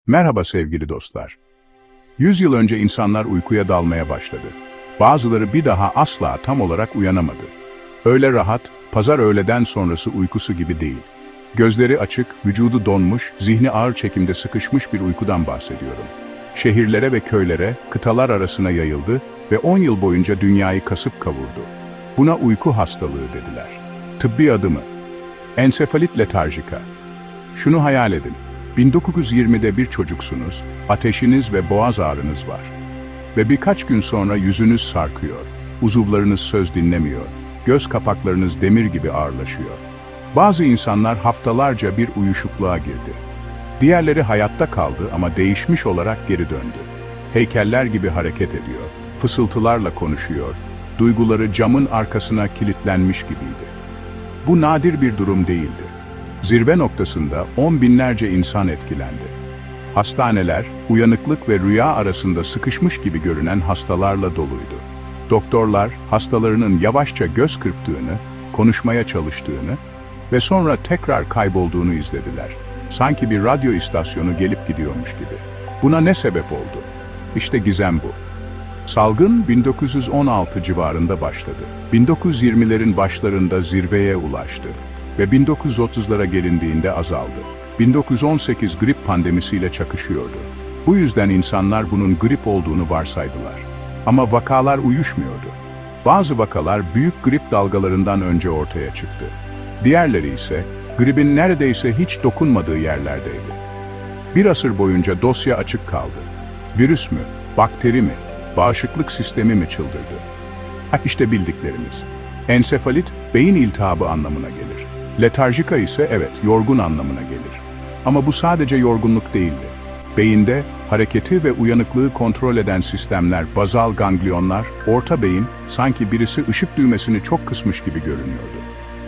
Merhaba sevgili dostlar. 100 yıl önce insanlar uykuya dalmaya başladı. Bazıları bir daha asla tam olarak uyanamadı. Öyle rahat, pazar öğleden sonrası uykusu gibi değil. Gözleri açık, vücudu donmuş, zihni ağır çekimde sıkışmış bir uykudan bahsediyorum. Şehirlere ve köylere, kıtalar arasına yayıldı ve 10 yıl boyunca dünyayı kasıp kavurdu. Buna uyku hastalığı dediler. Tıbbi adımı: ensefalit letarjika. Şunu hayal edin. 1920'de bir çocuksunuz, ateşiniz ve boğaz ağrınız var. Ve birkaç gün sonra yüzünüz sarkıyor, uzuvlarınız söz dinlemiyor, göz kapaklarınız demir gibi ağırlaşıyor. Bazı insanlar haftalarca bir uyuşukluğa girdi. Diğerleri hayatta kaldı ama değişmiş olarak geri döndü. Heykeller gibi hareket ediyor, fısıltılarla konuşuyor, duyguları camın arkasına kilitlenmiş gibiydi. Bu nadir bir durum değildi. Zirve noktasında 10 binlerce insan etkilendi. Hastaneler, uyanıklık ve rüya arasında sıkışmış gibi görünen hastalarla doluydu. Doktorlar, hastalarının yavaşça göz kırptığını, konuşmaya çalıştığını ve sonra tekrar kaybolduğunu izlediler. Sanki bir radyo istasyonu gelip gidiyormuş gibi. Buna ne sebep oldu? İşte gizem bu. Salgın 1916 civarında başladı. 1920'lerin başlarında zirveye ulaştı ve 1930'lara gelindiğinde azaldı. 1918 grip pandemisiyle çakışıyordu. Bu yüzden insanlar bunun grip olduğunu varsaydılar. Ama vakalar uyuşmuyordu. Bazı vakalar büyük grip dalgalarından önce ortaya çıktı. Diğerleri ise gripin neredeyse hiç dokunmadığı yerlerdeydi. Bir asır boyunca dosya açık kaldı. Virüs mü, bakteri mi, bağışıklık sistemi mi çıldırdı? İşte bildiklerimiz. Ensefalit, beyin iltihabı anlamına gelir. Letarjika ise evet, yorgun anlamına gelir. Ama bu sadece yorgunluk değildi. Beyinde hareketi ve uyanıklığı kontrol eden sistemler, bazal ganglionlar, orta beyin, sanki birisi ışık düğmesini çok kısmış gibi görünüyordu.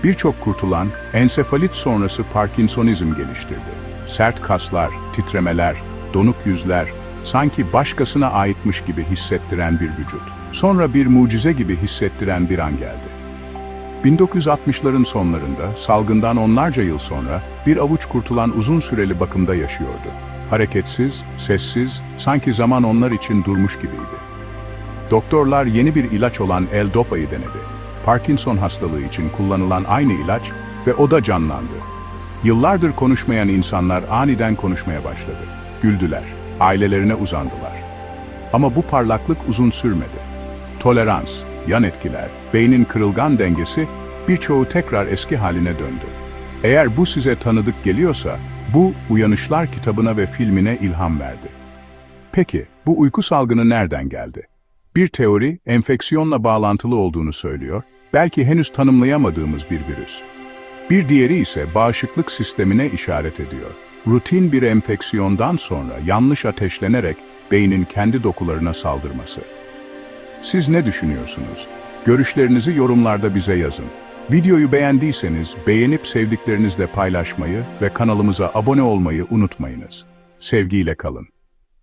Birçok kurtulan, ensefalit sonrası Parkinsonizm geliştirdi. Sert kaslar, titremeler, donuk yüzler, sanki başkasına aitmiş gibi hissettiren bir vücut. Sonra bir mucize gibi hissettiren bir an geldi. 1960'ların sonlarında, salgından onlarca yıl sonra, bir avuç kurtulan uzun süreli bakımda yaşıyordu. Hareketsiz, sessiz, sanki zaman onlar için durmuş gibiydi. Doktorlar yeni bir ilaç olan L-Dopa'yı denedi. Parkinson hastalığı için kullanılan aynı ilaç ve o da canlandı. Yıllardır konuşmayan insanlar aniden konuşmaya başladı. Güldüler, ailelerine uzandılar. Ama bu parlaklık uzun sürmedi. Tolerans, yan etkiler, beynin kırılgan dengesi birçoğu tekrar eski haline döndü. Eğer bu size tanıdık geliyorsa, bu Uyanışlar kitabına ve filmine ilham verdi. Peki, bu uyku salgını nereden geldi? Bir teori, enfeksiyonla bağlantılı olduğunu söylüyor, belki henüz tanımlayamadığımız bir virüs. Bir diğeri ise bağışıklık sistemine işaret ediyor. Rutin bir enfeksiyondan sonra yanlış ateşlenerek beynin kendi dokularına saldırması. Siz ne düşünüyorsunuz? Görüşlerinizi yorumlarda bize yazın. Videoyu beğendiyseniz beğenip sevdiklerinizle paylaşmayı ve kanalımıza abone olmayı unutmayınız. Sevgiyle kalın.